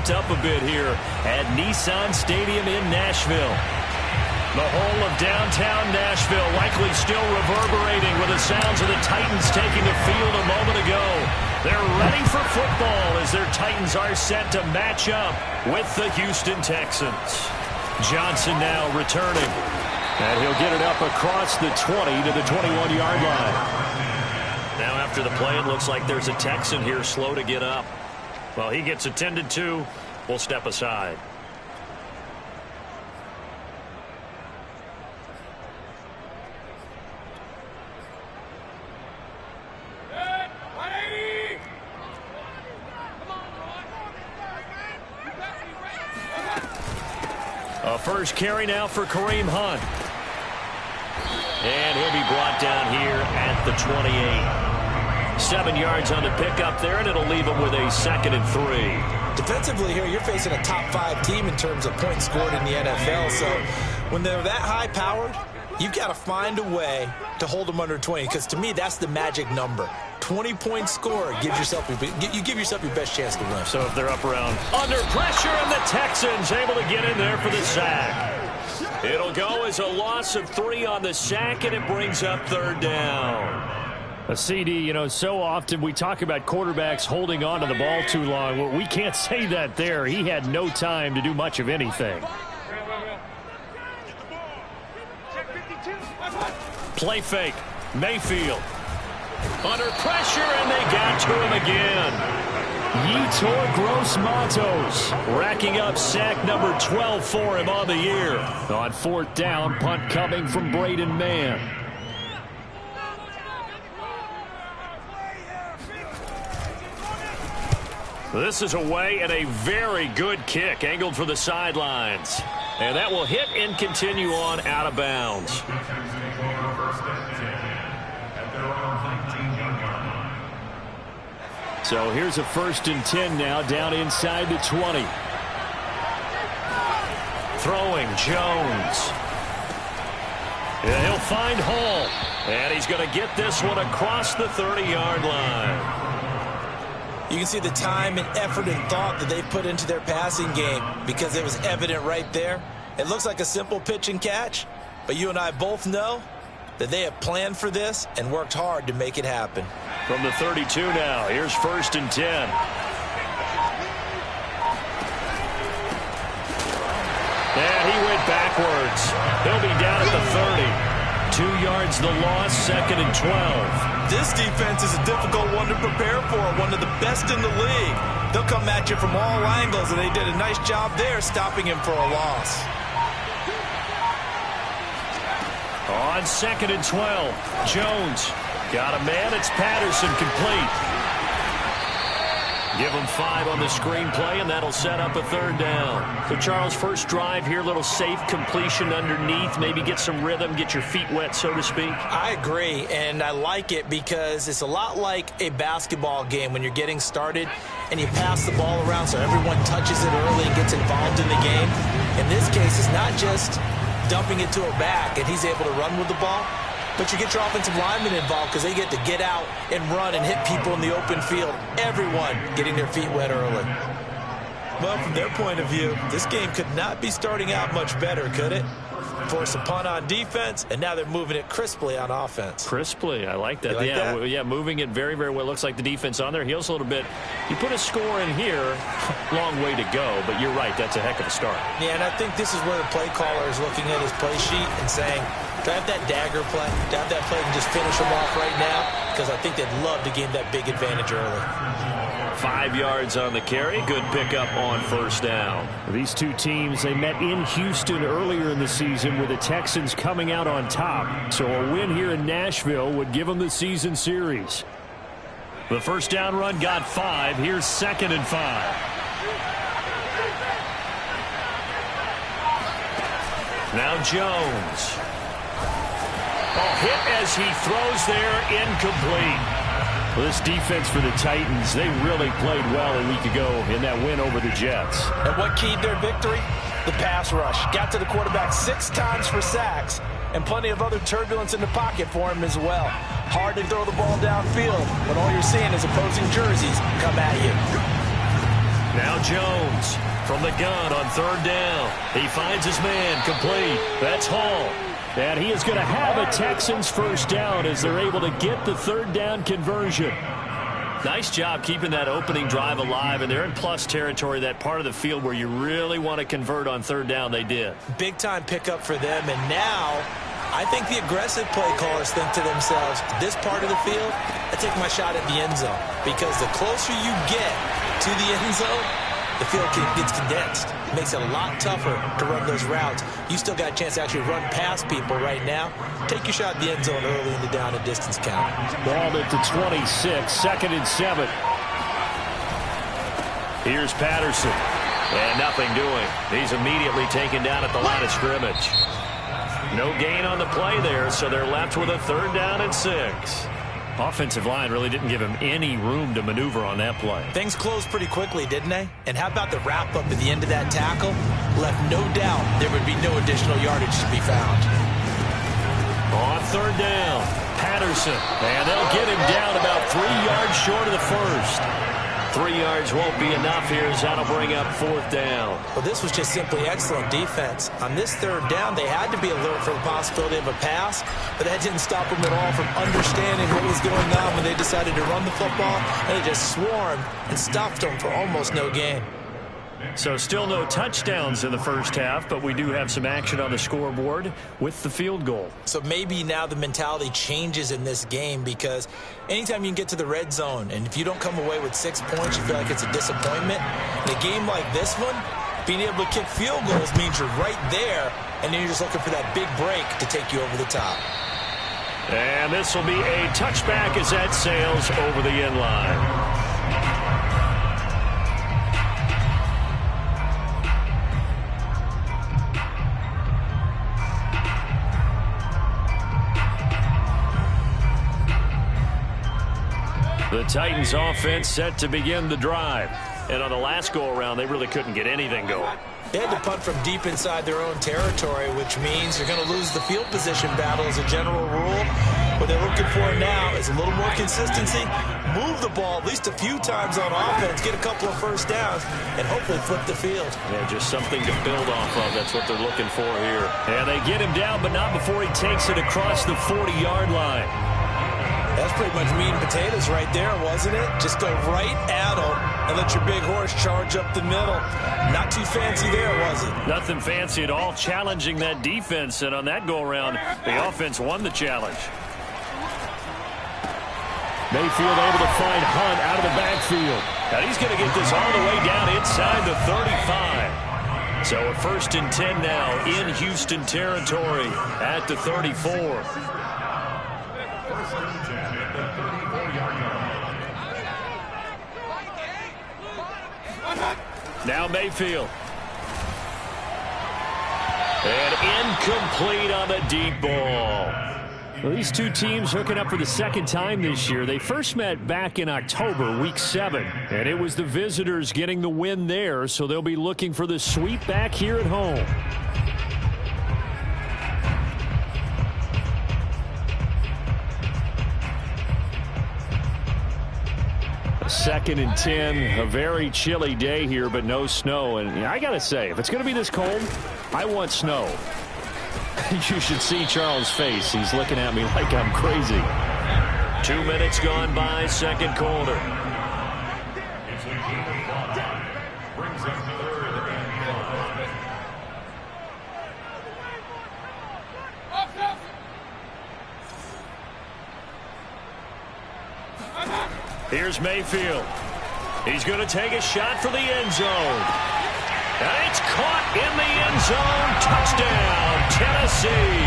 pumped up a bit here at Nissan Stadium in Nashville. The whole of downtown Nashville likely still reverberating with the sounds of the Titans taking the field a moment ago. They're ready for football as their Titans are set to match up with the Houston Texans. Johnson now returning. And he'll get it up across the 20 to the 21-yard line. Now after the play, it looks like there's a Texan here slow to get up. Well, he gets attended to. We'll step aside. A first carry now for Kareem Hunt. And he'll be brought down here at the 28. 7 yards on the pickup there, and it'll leave him with a 2nd and 3. Defensively here, you're facing a top-5 team in terms of points scored in the NFL. So when they're that high-powered, you've got to find a way to hold them under 20. Because to me, that's the magic number. 20-point score gives yourself you give yourself your best chance to win. So if they're up around under pressure, and the Texans able to get in there for the sack. It'll go as a loss of 3 on the sack, and it brings up 3rd down. A CD, you know, so often we talk about quarterbacks holding on to the ball too long. Well, we can't say that there. He had no time to do much of anything. Play fake. Mayfield. Under pressure, and they got to him again. Yetur Gross-Matos racking up sack number 12 for him on the year. On 4th down, punt coming from Braden Mann. This is away, and a very good kick angled for the sidelines. And that will hit and continue on out of bounds. So here's a 1st and 10 now down inside the 20. Throwing Jones. And he'll find Hall. And he's going to get this one across the 30-yard line. You can see the time and effort and thought that they put into their passing game because it was evident right there. It looks like a simple pitch and catch, but you and I both know that they have planned for this and worked hard to make it happen. From the 32 now, here's 1st and 10. And he went backwards. He'll be down at the 30. 2 yards the loss, 2nd and 12. This defense is a difficult one to prepare for, one of the best in the league. They'll come at you from all angles, and they did a nice job there stopping him for a loss. On 2nd and 12, Jones got a man. It's Patterson complete. Give him 5 on the screenplay, and that'll set up a 3rd down. So, Charles, first drive here, little safe completion underneath. Maybe get some rhythm, get your feet wet, so to speak. I agree, and I like it because it's a lot like a basketball game when you're getting started and you pass the ball around so everyone touches it early and gets involved in the game. In this case, it's not just dumping it to a back and he's able to run with the ball, but you get your offensive linemen involved because they get to get out and run and hit people in the open field. Everyone getting their feet wet early. Well, from their point of view, this game could not be starting out much better, could it? Force a punt on defense, and now they're moving it crisply on offense. Crisply, I like that. You like that? Yeah, moving it very, very well. Looks like the defense on their heels a little bit. You put a score in here, long way to go, but you're right, that's a heck of a start. Yeah, and I think this is where the play caller is looking at his play sheet and saying, do I have that dagger play? Do I have that play and just finish them off right now? Because I think they'd love to gain that big advantage early. 5 yards on the carry. Good pickup on 1st down. These two teams, they met in Houston earlier in the season with the Texans coming out on top. So a win here in Nashville would give them the season series. The 1st down run got 5. Here's 2nd and 5. Now Jones. Oh, hit as he throws there, incomplete. Well, this defense for the Titans, they really played well a week ago in that win over the Jets. And what keyed their victory? The pass rush. Got to the quarterback 6 times for sacks, and plenty of other turbulence in the pocket for him as well. Hard to throw the ball downfield when all you're seeing is opposing jerseys come at you. Now Jones from the gun on third down. He finds his man, complete. That's Hall. And he is going to have a Texans first down as they're able to get the third down conversion. Nice job keeping that opening drive alive, and they're in plus territory, that part of the field where you really want to convert on third down. They did. Big-time pickup for them, and now I think the aggressive play callers think to themselves, this part of the field, I take my shot at the end zone, because the closer you get to the end zone, the field gets condensed. It makes it a lot tougher to run those routes. You still got a chance to actually run past people right now. Take your shot at the end zone early in the down and distance count. Ball at the 26, 2nd and 7. Here's Patterson. And nothing doing. He's immediately taken down at the line of scrimmage. No gain on the play there, so they're left with a third down and 6. Offensive line really didn't give him any room to maneuver on that play. Things closed pretty quickly, didn't they? And how about the wrap-up at the end of that tackle? Left no doubt there would be no additional yardage to be found. On third down, Patterson. And they'll get him down about 3 yards short of the first. 3 yards won't be enough here as that'll bring up fourth down. Well, this was just simply excellent defense. On this third down, they had to be alert for the possibility of a pass, but that didn't stop them at all from understanding what was going on when they decided to run the football, and they just swarmed and stopped them for almost no gain. So still no touchdowns in the first half, but we do have some action on the scoreboard with the field goal. So maybe now the mentality changes in this game, because anytime you can get to the red zone, and if you don't come away with 6 points, you feel like it's a disappointment. In a game like this one, being able to kick field goals means you're right there, and then you're just looking for that big break to take you over the top. And this will be a touchback as that sails over the end line. The Titans offense set to begin the drive. And on the last go-around, they really couldn't get anything going. They had to punt from deep inside their own territory, which means you're going to lose the field position battle as a general rule. What they're looking for now is a little more consistency, move the ball at least a few times on offense, get a couple of first downs, and hopefully flip the field. Yeah, just something to build off of. That's what they're looking for here. And they get him down, but not before he takes it across the 40-yard line. That's pretty much meat and potatoes right there, wasn't it? Just go right at them and let your big horse charge up the middle. Not too fancy there, was it? Nothing fancy at all, challenging that defense. And on that go-around, the offense won the challenge. Mayfield able to find Hunt out of the backfield. And he's going to get this all the way down inside the 35. So a 1st and 10 now in Houston territory at the 34. Now Mayfield. And incomplete on the deep ball. Well, these two teams hooking up for the second time this year. They first met back in October, week 7. And it was the visitors getting the win there, so they'll be looking for the sweep back here at home. Second and 10, a very chilly day here, but no snow. And I got to say, if it's going to be this cold, I want snow. You should see Charles' face. He's looking at me like I'm crazy. 2 minutes gone by, second quarter. Here's Mayfield. He's going to take a shot for the end zone. And it's caught in the end zone. Touchdown, Tennessee.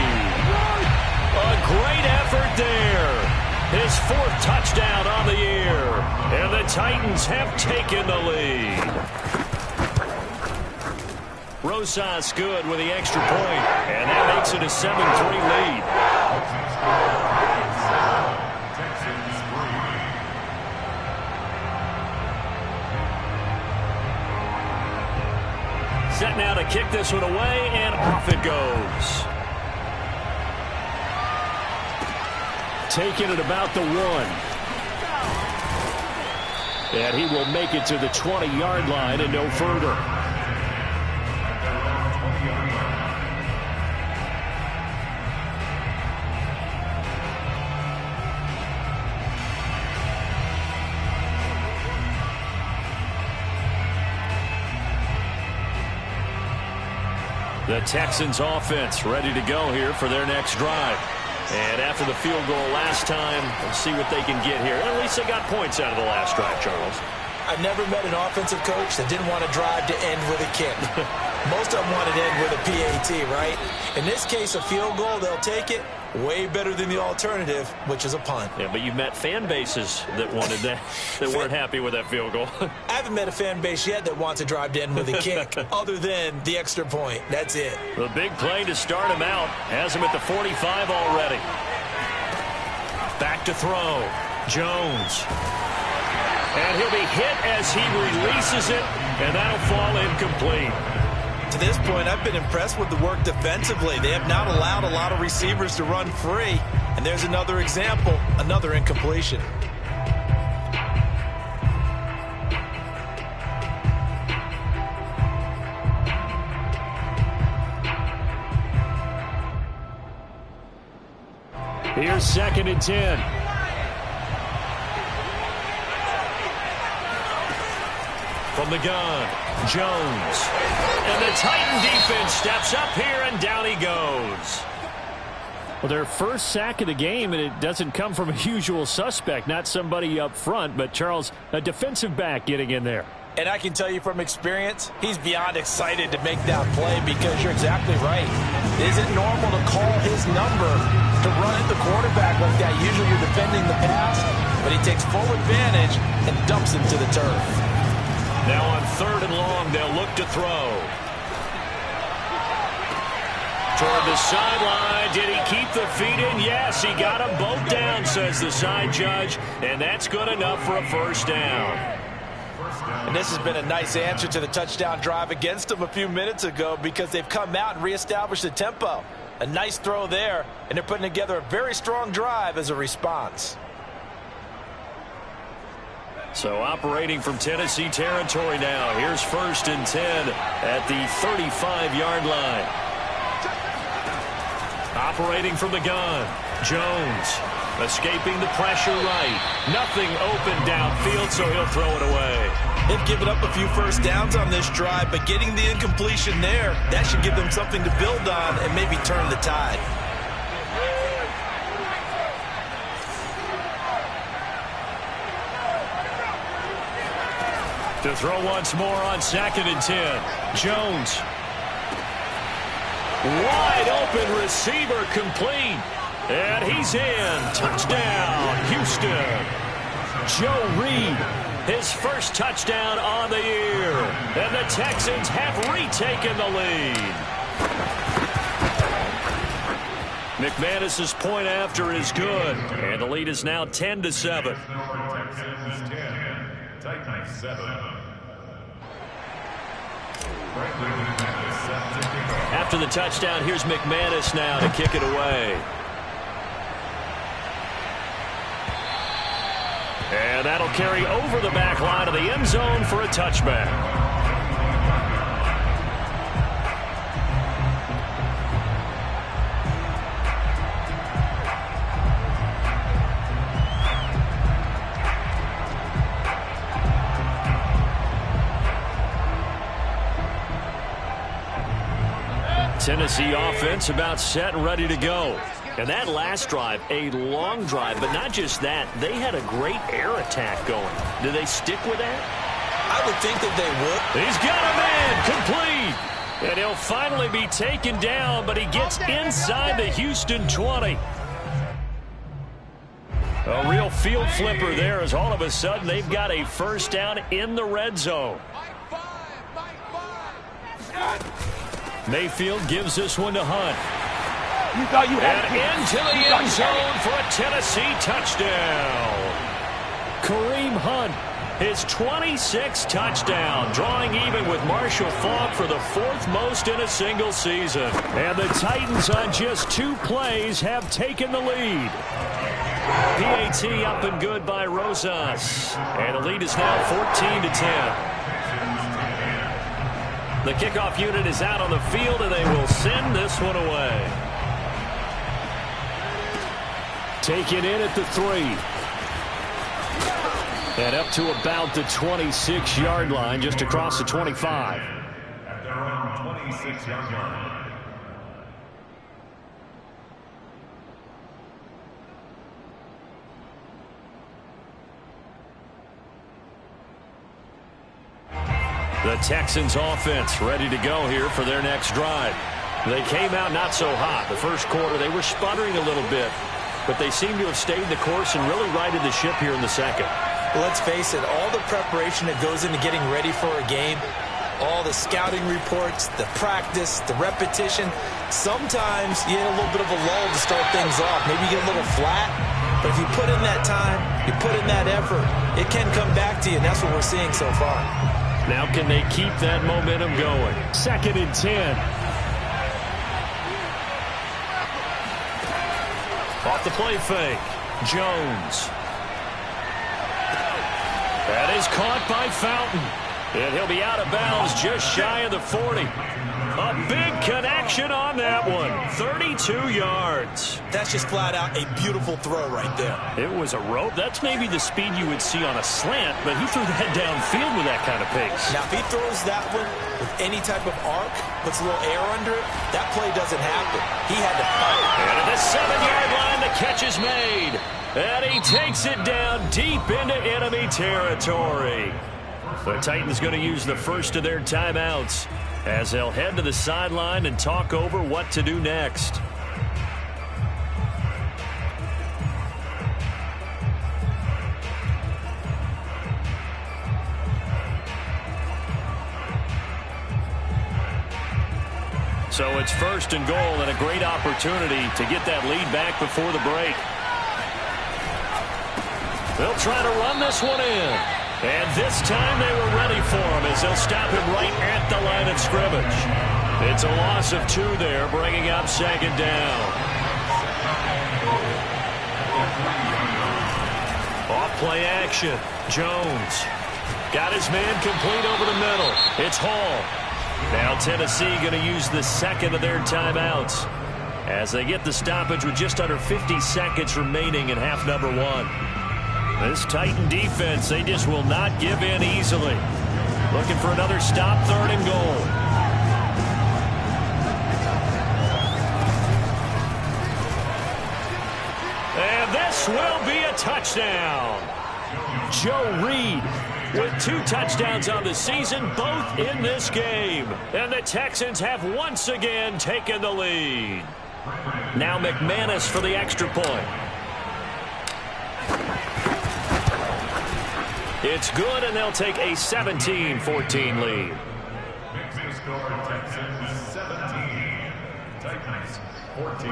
A great effort there. His 4th touchdown on the year. And the Titans have taken the lead. Rosas good with the extra point. And that makes it a 7-3 lead. Set now to kick this one away, and off it goes. Taking it about the 1. And he will make it to the 20-yard line and no further. The Texans offense ready to go here for their next drive. And after the field goal last time, let's see what they can get here. At least they got points out of the last drive, Charles. I've never met an offensive coach that didn't want to drive to end with a kick. Most of them wanted to end with a PAT, right? In this case, a field goal, they'll take it. Way better than the alternative, which is a punt. Yeah, but you've met fan bases that wanted that, that weren't happy with that field goal. I haven't met a fan base yet that wants to drive to end with a kick, other than the extra point. That's it. The big play to start him out. Has him at the 45 already. Back to throw. Jones. And he'll be hit as he releases it, and that'll fall incomplete. To this point, I've been impressed with the work defensively. They have not allowed a lot of receivers to run free. And there's another example, another incompletion. Here's 2nd and 10. From the gun, Jones. And the Titan defense steps up here, and down he goes. Well, their first sack of the game, and it doesn't come from a usual suspect, not somebody up front, but Charles, a defensive back getting in there. And I can tell you from experience, he's beyond excited to make that play because you're exactly right. It isn't normal to call his number to run at the quarterback like that. Usually you're defending the pass, but he takes full advantage and dumps him to the turf. Now on 3rd and long, they'll look to throw. Toward the sideline. Did he keep the feet in? Yes, he got them both down, says the side judge. And that's good enough for a first down. And this has been a nice answer to the touchdown drive against them a few minutes ago because they've come out and reestablished the tempo. A nice throw there, and they're putting together a very strong drive as a response. So operating from Tennessee territory now. Here's 1st and 10 at the 35-yard line. Operating from the gun. Jones escaping the pressure right. Nothing open downfield, so he'll throw it away. They've given up a few first downs on this drive, but getting the incompletion there, that should give them something to build on and maybe turn the tide. To throw once more on 2nd and 10. Jones. Wide open receiver complete. And he's in. Touchdown, Houston. Joe Reed, his first touchdown on the year. And the Texans have retaken the lead. McManus's point after is good. And the lead is now 10-7. Texans 10, Titans 7. After the touchdown, here's McManus now to kick it away. And that'll carry over the back line of the end zone for a touchback. Tennessee offense about set and ready to go. And that last drive, a long drive, but not just that. They had a great air attack going. Do they stick with that? I would think that they would. He's got a man complete. And he'll finally be taken down, but he gets inside the Houston 20. A real field flipper there as all of a sudden they've got a first down in the red zone. Mayfield gives this one to Hunt. And into the end zone for a Tennessee touchdown. Kareem Hunt, his 26th touchdown, drawing even with Marshall Faulk for the 4th most in a single season. And the Titans on just 2 plays have taken the lead. PAT up and good by Rosas. And the lead is now 14-10. The kickoff unit is out on the field, and they will send this one away. Taken in at the 3. And up to about the 26-yard line, just across the 25. At their own 26-yard line. The Texans offense ready to go here for their next drive. They came out not so hot. The first quarter, they were sputtering a little bit, but they seem to have stayed the course and really righted the ship here in the second. Let's face it, all the preparation that goes into getting ready for a game, all the scouting reports, the practice, the repetition, sometimes you get a little bit of a lull to start things off. Maybe you get a little flat, but if you put in that time, you put in that effort, it can come back to you, and that's what we're seeing so far. Now can they keep that momentum going? 2nd and 10. Off the play fake. Jones. That is caught by Fountain. And he'll be out of bounds just shy of the 40. A big connection on that one. 32 yards. That's just flat out a beautiful throw right there. It was a rope. That's maybe the speed you would see on a slant, but he threw that downfield with that kind of pace. Now, if he throws that one with any type of arc, puts a little air under it, that play doesn't happen. He had to fight. And at the 7-yard line, the catch is made. And he takes it down deep into enemy territory. The Titans going to use the first of their timeouts as they'll head to the sideline and talk over what to do next. So it's 1st and goal and a great opportunity to get that lead back before the break. They'll try to run this one in. And this time they were ready for him as they'll stop him right at the line of scrimmage. It's a loss of 2 there, bringing up 2nd down. Off play action. Jones got his man complete over the middle. It's Hall. Now Tennessee going to use the 2nd of their timeouts as they get the stoppage with just under 50 seconds remaining in half number 1. This Titan defense, they just will not give in easily. Looking for another stop, 3rd and goal. And this will be a touchdown. Joe Reed with 2 touchdowns on the season, both in this game. And the Texans have once again taken the lead. Now McManus for the extra point. It's good, and they'll take a 17-14 lead. Big score, Texans 17, Titans 14.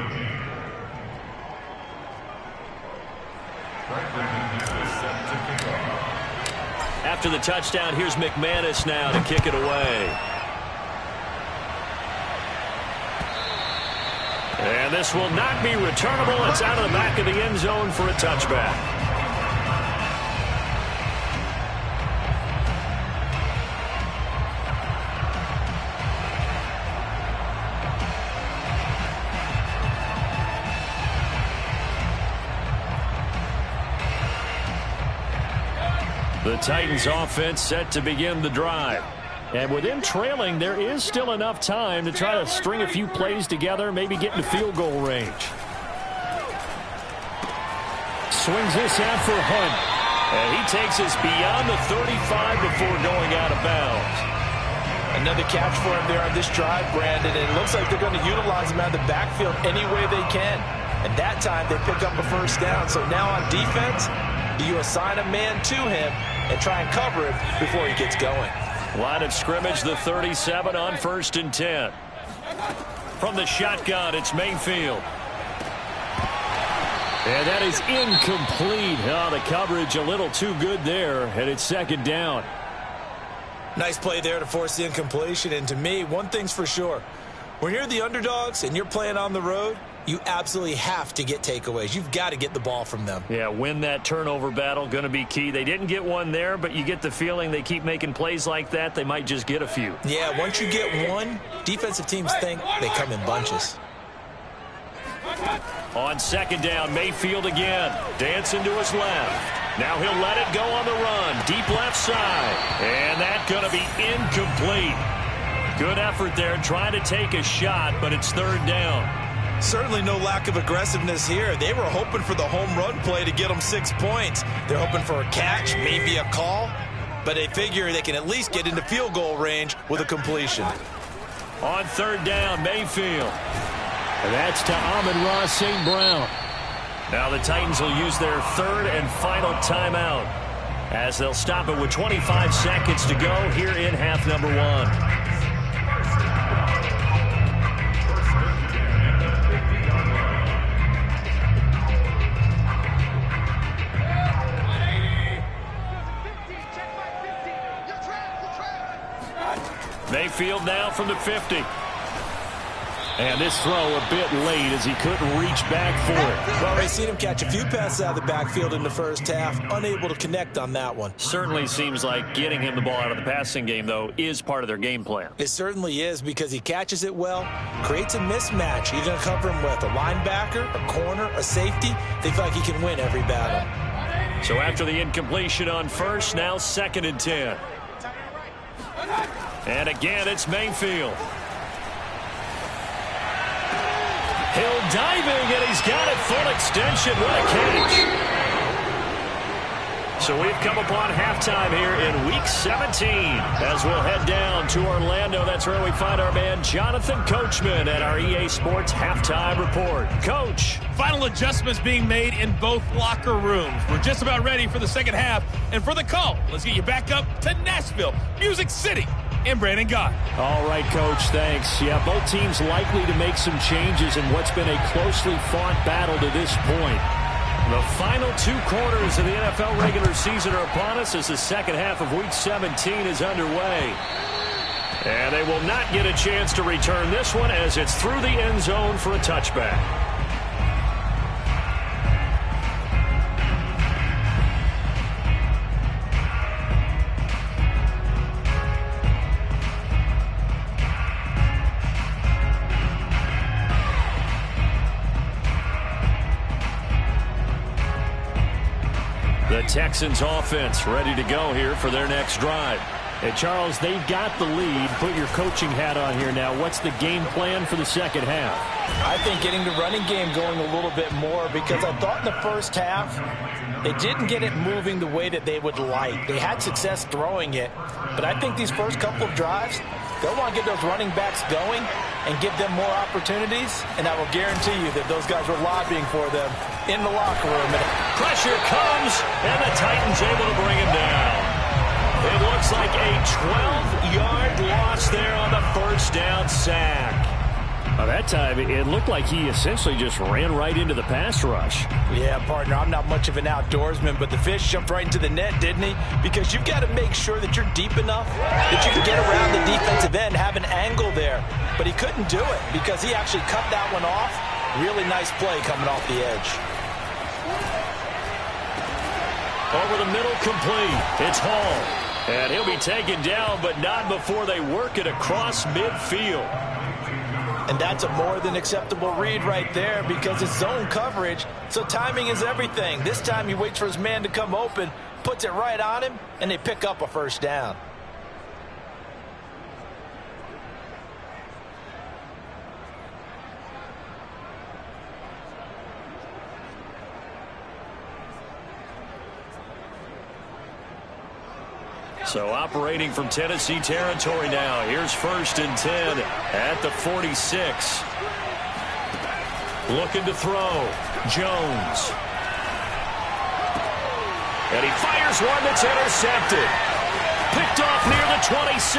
After the touchdown, here's McManus now to kick it away. And this will not be returnable. It's out of the back of the end zone for a touchback. The Titans offense set to begin the drive. And with them trailing, there is still enough time to try to string a few plays together, maybe get into field goal range. Swings this out for Hunt. And he takes us beyond the 35 before going out of bounds. Another catch for him there on this drive, Brandon. And it looks like they're going to utilize him out of the backfield any way they can. And that time they pick up a 1st down. So now on defense, you assign a man to him and try and cover him before he gets going. Line of scrimmage, the 37 on 1st and 10. From the shotgun, it's Mayfield. And that is incomplete. Oh, the coverage a little too good there, and it's 2nd down. Nice play there to force the incompletion. And to me, one thing's for sure. When you're the underdogs and you're playing on the road, you absolutely have to get takeaways. You've got to get the ball from them. Yeah, win that turnover battle, going to be key. They didn't get one there, but you get the feeling they keep making plays like that, they might just get a few. Yeah, once you get one, defensive teams think they come in bunches. On second down, Mayfield again. Dancing to his left. Now he'll let it go on the run. Deep left side. And that's going to be incomplete. Good effort there trying to take a shot, but it's third down. Certainly no lack of aggressiveness here. They were hoping for the home run play to get them 6 points. They're hoping for a catch, maybe a call, but they figure they can at least get into field goal range with a completion. On third down, Mayfield. And that's to Amon-Ra St. Brown. Now the Titans will use their third and final timeout as they'll stop it with 25 seconds to go here in half number 1. Mayfield now from the 50. And this throw a bit late as he couldn't reach back for it. Well, we've seen him catch a few passes out of the backfield in the first half, unable to connect on that one. Certainly seems like getting him the ball out of the passing game, though, is part of their game plan. It certainly is because he catches it well, creates a mismatch. You're going to cover him with a linebacker, a corner, a safety. They feel like he can win every battle. So after the incompletion on first, now second and 10. And again, it's Mayfield. Hill diving, and he's got it full extension. What a catch. So we've come upon halftime here in Week 17 as we'll head down to Orlando. That's where we find our man Jonathan Coachman at our EA Sports Halftime Report. Coach. Final adjustments being made in both locker rooms. We're just about ready for the second half. And for the call, let's get you back up to Nashville, Music City, and Brandon Gaws. All right, Coach, thanks. Yeah, both teams likely to make some changes in what's been a closely fought battle to this point. The final 2 quarters of the NFL regular season are upon us as the second half of Week 17 is underway. And they will not get a chance to return this one as it's through the end zone for a touchback. The Texans offense ready to go here for their next drive. Hey, Charles, they've got the lead. Put your coaching hat on here now. What's the game plan for the second half? I think getting the running game going a little bit more because I thought in the first half they didn't get it moving the way that they would like. They had success throwing it, but I think these first couple of drives, they'll want to get those running backs going and give them more opportunities, and I will guarantee you that those guys were lobbying for them in the locker room. Pressure comes, and the Titans able to bring him down. It looks like a 12-yard loss there on the first down sack. That time, it looked like he essentially just ran right into the pass rush. Yeah, partner, I'm not much of an outdoorsman, but the fish jumped right into the net, didn't he? Because you've got to make sure that you're deep enough that you can get around the defensive end, have an angle there. But he couldn't do it because he actually cut that one off. Really nice play coming off the edge. Over the middle, complete. It's Hall. And he'll be taken down, but not before they work it across midfield. And that's a more than acceptable read right there because it's zone coverage, so timing is everything. This time he waits for his man to come open, puts it right on him, and they pick up a first down. So operating from Tennessee territory now. Here's first and 10 at the 46. Looking to throw. Jones. And he fires one that's intercepted. Picked off near the 26.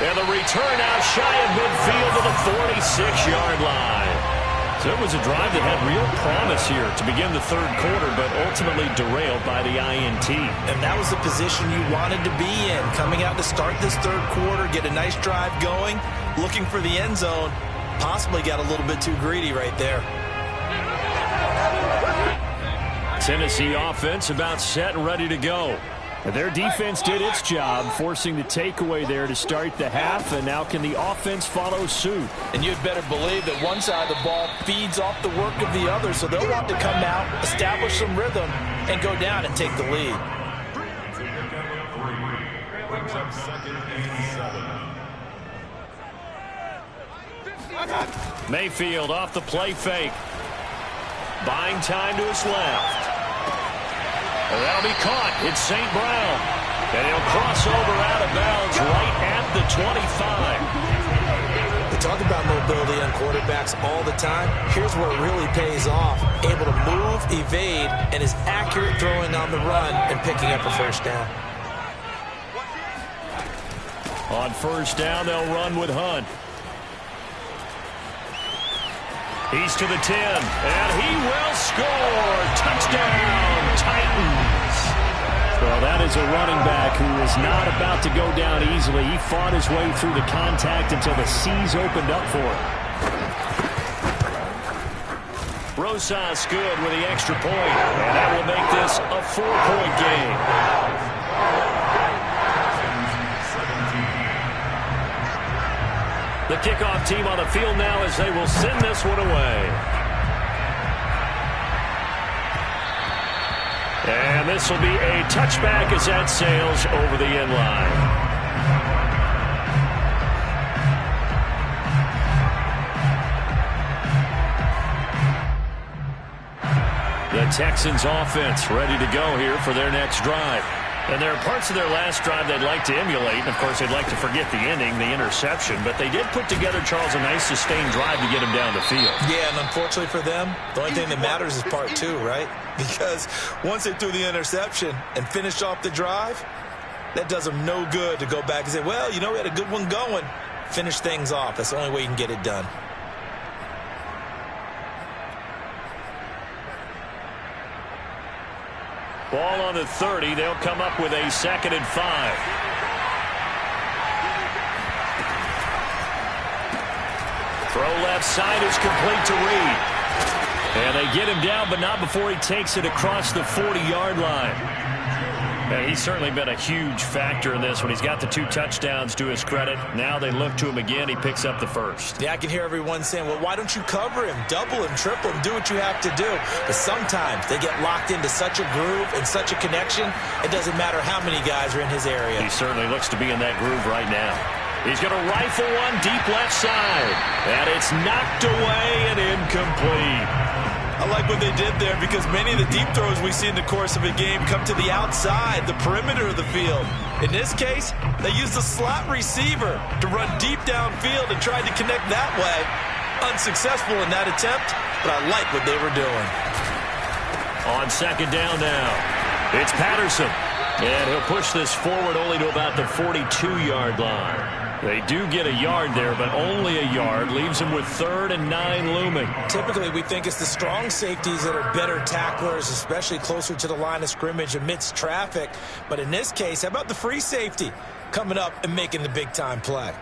And the return out shy of midfield to the 46-yard line. So it was a drive that had real promise here to begin the third quarter, but ultimately derailed by the INT. And that was the position you wanted to be in. Coming out to start this third quarter, get a nice drive going, looking for the end zone. Possibly got a little bit too greedy right there. Tennessee offense about set and ready to go. Their defense did its job, forcing the takeaway there to start the half, and now can the offense follow suit? And you'd better believe that one side of the ball feeds off the work of the other, so they'll want to come out, establish some rhythm, and go down and take the lead. Mayfield off the play fake. Buying time to his left. And that'll be caught. It's St. Brown. And he'll cross over out of bounds right at the 25. We talk about mobility on quarterbacks all the time. Here's where it really pays off. Able to move, evade, and is accurate throwing on the run and picking up a first down. On first down, they'll run with Hunt. He's to the 10, and he will score. Touchdown, Titans. Well, that is a running back who is not about to go down easily. He fought his way through the contact until the seas opened up for him. Rosas good with the extra point, and that will make this a 4-point game. The kickoff team on the field now as they will send this one away. And this will be a touchback as that sails over the end line. The Texans offense ready to go here for their next drive. And there are parts of their last drive they'd like to emulate. And, of course, they'd like to forget the ending, the interception. But they did put together, Charles, a nice sustained drive to get him down the field. Yeah, and unfortunately for them, the only thing that matters is part 2, right? Because once they threw the interception and finished off the drive, that does them no good to go back and say, well, you know, we had a good one going. Finish things off. That's the only way you can get it done. Ball on the 30. They'll come up with a 2nd and 5. Throw left side is complete to Reed. And they get him down, but not before he takes it across the 40-yard line. And he's certainly been a huge factor in this when he's got the 2 touchdowns to his credit. Now they look to him again. He picks up the first. Yeah, I can hear everyone saying, well, why don't you cover him, double him, triple him, do what you have to do. But sometimes they get locked into such a groove and such a connection, it doesn't matter how many guys are in his area. He certainly looks to be in that groove right now. He's going to rifle one deep left side. And it's knocked away and incomplete. I like what they did there because many of the deep throws we see in the course of a game come to the outside, the perimeter of the field. In this case, they used a slot receiver to run deep downfield and tried to connect that way. Unsuccessful in that attempt, but I like what they were doing. On 2nd down now, it's Patterson. And he'll push this forward only to about the 42-yard line. They do get a yard there, but only a yard. Leaves them with 3rd and 9 looming. Typically, we think it's the strong safeties that are better tacklers, especially closer to the line of scrimmage amidst traffic. But in this case, how about the free safety coming up and making the big-time play?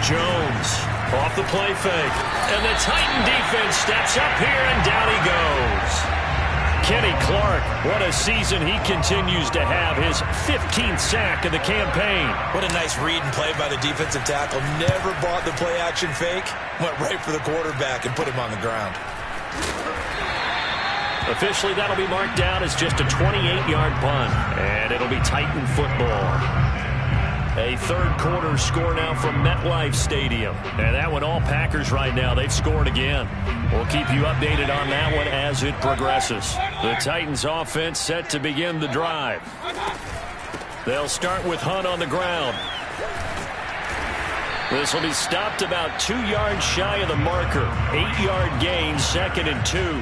Jones off the play fake. And the Titan defense steps up here, and down he goes. Kenny Clark, what a season he continues to have. His 15th sack of the campaign. What a nice read and play by the defensive tackle. Never bought the play-action fake. Went right for the quarterback and put him on the ground. Officially, that'll be marked down as just a 28-yard punt. And it'll be Titan football. A 3rd quarter score now from MetLife Stadium. And that one all Packers right now. They've scored again. We'll keep you updated on that one as it progresses. The Titans offense set to begin the drive. They'll start with Hunt on the ground. This will be stopped about 2 yards shy of the marker. 8-yard gain, 2nd and 2.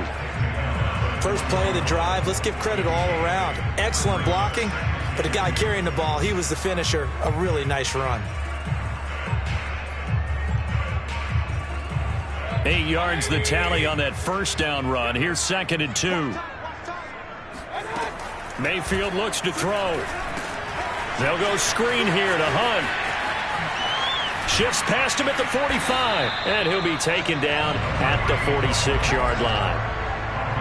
First play of the drive. Let's give credit all around. Excellent blocking. But the guy carrying the ball, he was the finisher. A really nice run. 8 yards the tally on that first down run. Here's 2nd and 2. Mayfield looks to throw. They'll go screen here to Hunt. shifts past him at the 45, and he'll be taken down at the 46-yard line.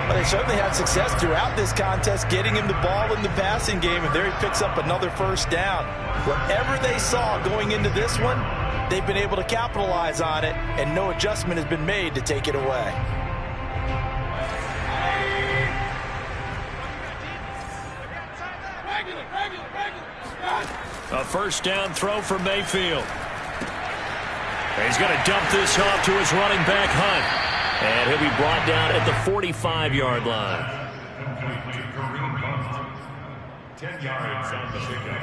Well, they certainly had success throughout this contest getting him the ball in the passing game, and there he picks up another first down. Whatever they saw going into this one, they've been able to capitalize on it, and no adjustment has been made to take it away. A first down throw for Mayfield. He's going to dump this off to his running back, Hunt. And he'll be brought down at the 45-yard line. 10 yards on the pickup.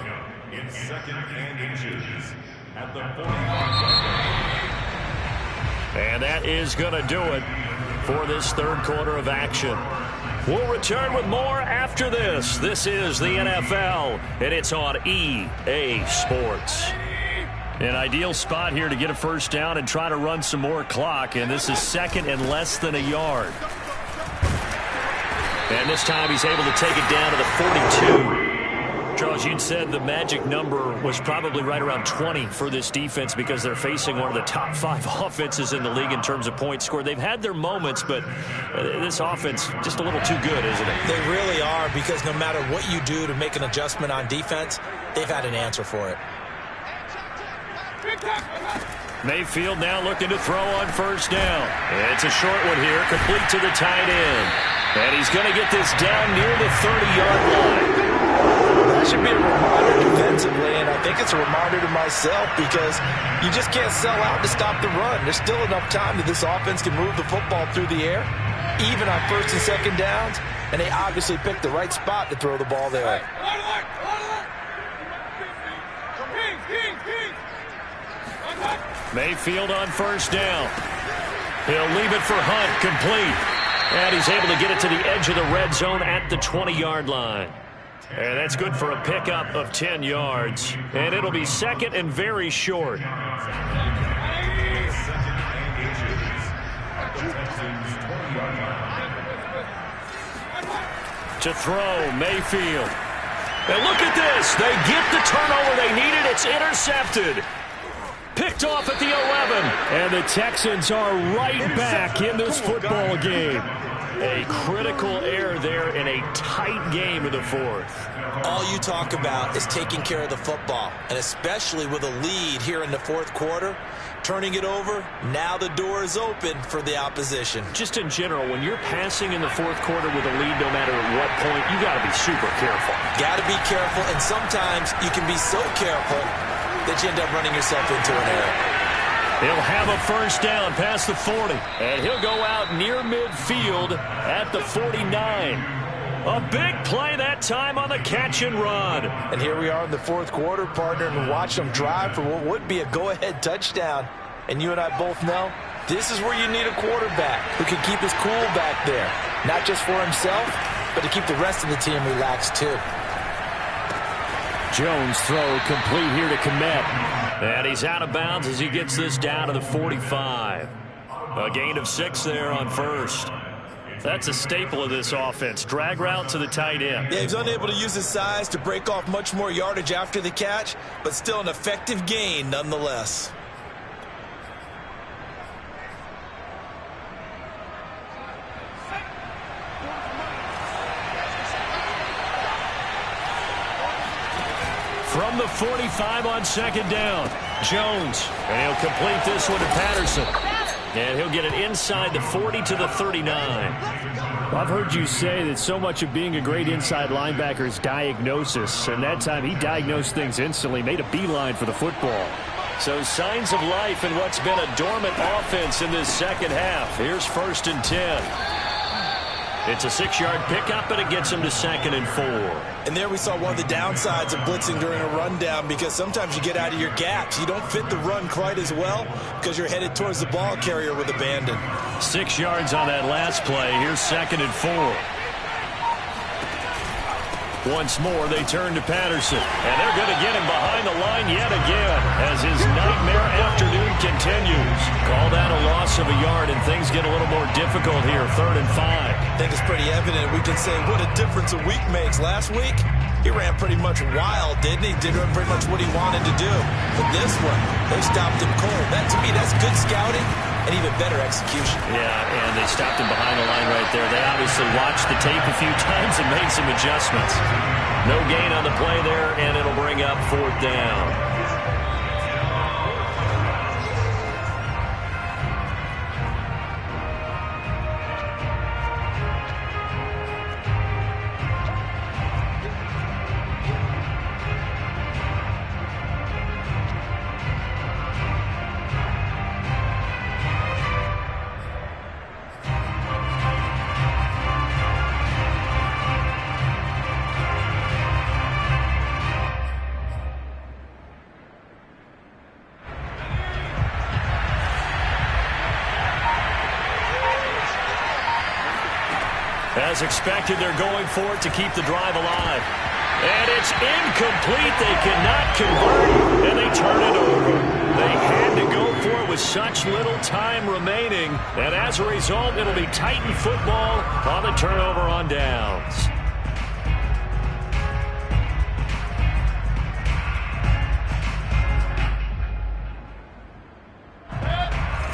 It's 2nd and inches at the 45-yard line. And that is going to do it for this third quarter of action. We'll return with more after this. This is the NFL, and it's on EA Sports. An ideal spot here to get a first down and try to run some more clock, and this is 2nd and less than a yard. And this time he's able to take it down to the 42. Charles, you said the magic number was probably right around 20 for this defense because they're facing one of the top 5 offenses in the league in terms of points scored. They've had their moments, but this offense just a little too good, isn't it? They really are, because no matter what you do to make an adjustment on defense, they've had an answer for it. Mayfield now looking to throw on first down. It's a short one here, complete to the tight end. And he's going to get this down near the 30-yard line. That should be a reminder defensively, and I think it's a reminder to myself, because you just can't sell out to stop the run. There's still enough time that this offense can move the football through the air, even on first and second downs, and they obviously picked the right spot to throw the ball there. Mayfield on first down. He'll leave it for Hunt, complete. And he's able to get it to the edge of the red zone at the 20-yard line. And that's good for a pickup of 10 yards. And it'll be 2nd and very short. To throw, Mayfield. And look at this. They get the turnover they needed. It's intercepted. Picked off at the 11. And the Texans are right back in this football game. A critical error there in a tight game in the fourth. All you talk about is taking care of the football, and especially with a lead here in the fourth quarter, turning it over, now the door is open for the opposition. Just in general, when you're passing in the fourth quarter with a lead, no matter at what point, you got to be super careful. Got to be careful, and sometimes you can be so careful that you end up running yourself into an error. He'll have a first down past the 40, and he'll go out near midfield at the 49. A big play that time on the catch and run. And here we are in the fourth quarter, partner, and watch them drive for what would be a go-ahead touchdown. And you and I both know this is where you need a quarterback who can keep his cool back there, not just for himself, but to keep the rest of the team relaxed too. Jones throw complete here to Komet. And he's out of bounds as he gets this down to the 45. A gain of 6 there on first. That's a staple of this offense. Drag route to the tight end. Yeah, he's unable to use his size to break off much more yardage after the catch, but still an effective gain nonetheless. From the 45 on second down, Jones. And he'll complete this one to Patterson. And he'll get it inside the 40 to the 39. I've heard you say that so much of being a great inside linebacker is diagnosis. And that time he diagnosed things instantly, made a beeline for the football. So signs of life in what's been a dormant offense in this second half. Here's 1st and 10. It's a 6-yard pickup, and it gets him to 2nd and 4. And there we saw one of the downsides of blitzing during a rundown, because sometimes you get out of your gaps. You don't fit the run quite as well because you're headed towards the ball carrier with abandon. 6 yards on that last play. Here's 2nd and 4. Once more, they turn to Patterson. And they're going to get him behind the line yet again as his nightmare afternoon continues. Call that a loss of a yard, and things get a little more difficult here. 3rd and 5. I think it's pretty evident. We can say what a difference a week makes. Last week, he ran pretty much wild, didn't he? Did pretty much what he wanted to do. But this one, they stopped him cold. That, to me, that's good scouting and even better execution. Yeah, and they stopped him behind the line right there. They obviously watched the tape a few times and made some adjustments. No gain on the play there, and it'll bring up 4th down. As expected, they're going for it to keep the drive alive. And it's incomplete. They cannot convert, and they turn it over. They had to go for it with such little time remaining. And as a result, it'll be Titan football on the turnover on downs.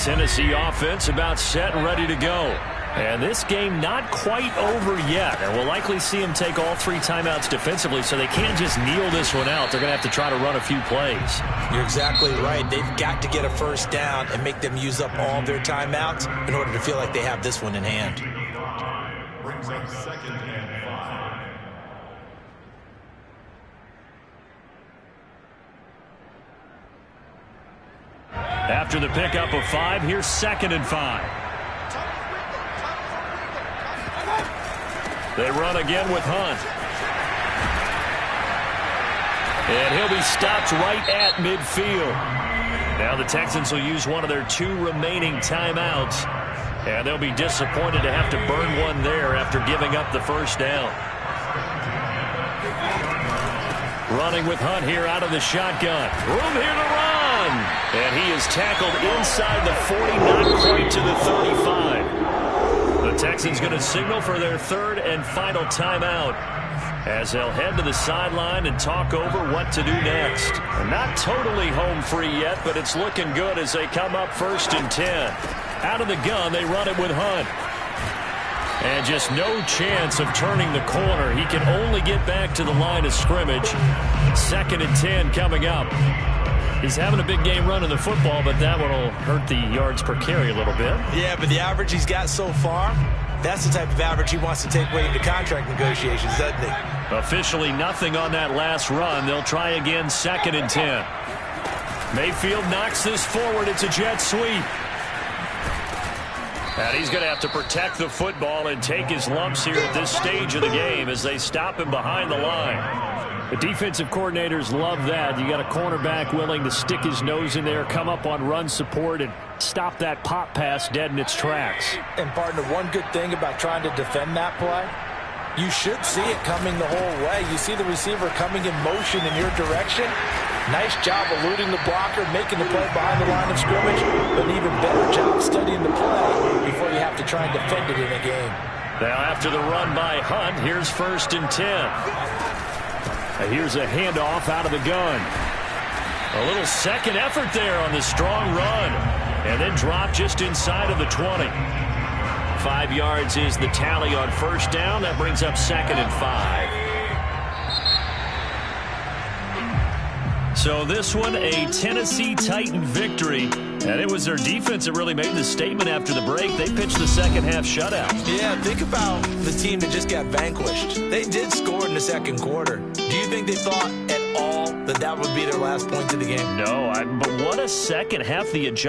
Tennessee offense about set and ready to go. And this game not quite over yet. And we'll likely see them take all 3 timeouts defensively, so they can't just kneel this one out. They're going to have to try to run a few plays. You're exactly right. They've got to get a first down and make them use up all their timeouts in order to feel like they have this one in hand. Brings up 2nd and 5. After the pickup of 5, here's 2nd and 5. They run again with Hunt. And he'll be stopped right at midfield. Now the Texans will use one of their 2 remaining timeouts. And they'll be disappointed to have to burn one there after giving up the first down. Running with Hunt here out of the shotgun. Room here to run. And he is tackled inside the 40, not quite to the 35. The Texans going to signal for their 3rd and final timeout as they'll head to the sideline and talk over what to do next. And not totally home free yet, but it's looking good as they come up 1st and 10. Out of the gun, they run it with Hunt. And just no chance of turning the corner. He can only get back to the line of scrimmage. 2nd and 10 coming up. He's having a big game running the football, but that one will hurt the yards per carry a little bit. Yeah, but the average he's got so far, that's the type of average he wants to take away into contract negotiations, doesn't he? Officially nothing on that last run. They'll try again 2nd and 10. Mayfield knocks this forward. It's a jet sweep. And he's going to have to protect the football and take his lumps here at this stage of the game as they stop him behind the line. The defensive coordinators love that. You got a cornerback willing to stick his nose in there, come up on run support, and stop that pop pass dead in its tracks. And, partner, one good thing about trying to defend that play, you should see it coming the whole way. You see the receiver coming in motion in your direction. Nice job eluding the blocker, making the play behind the line of scrimmage, but an even better job studying the play before you have to try and defend it in a game. Now, after the run by Hunt, here's 1st and 10. Here's a handoff out of the gun. A little second effort there on the strong run. And then drop just inside of the 20. 5 yards is the tally on 1st down. That brings up 2nd and 5. So this one, a Tennessee Titan victory. And it was their defense that really made the statement after the break. They pitched the second half shutout. Yeah, think about the team that just got vanquished. They did score in the 2nd quarter. Do you think they thought at all that that would be their last point of the game? No, but what a second half the adjustment.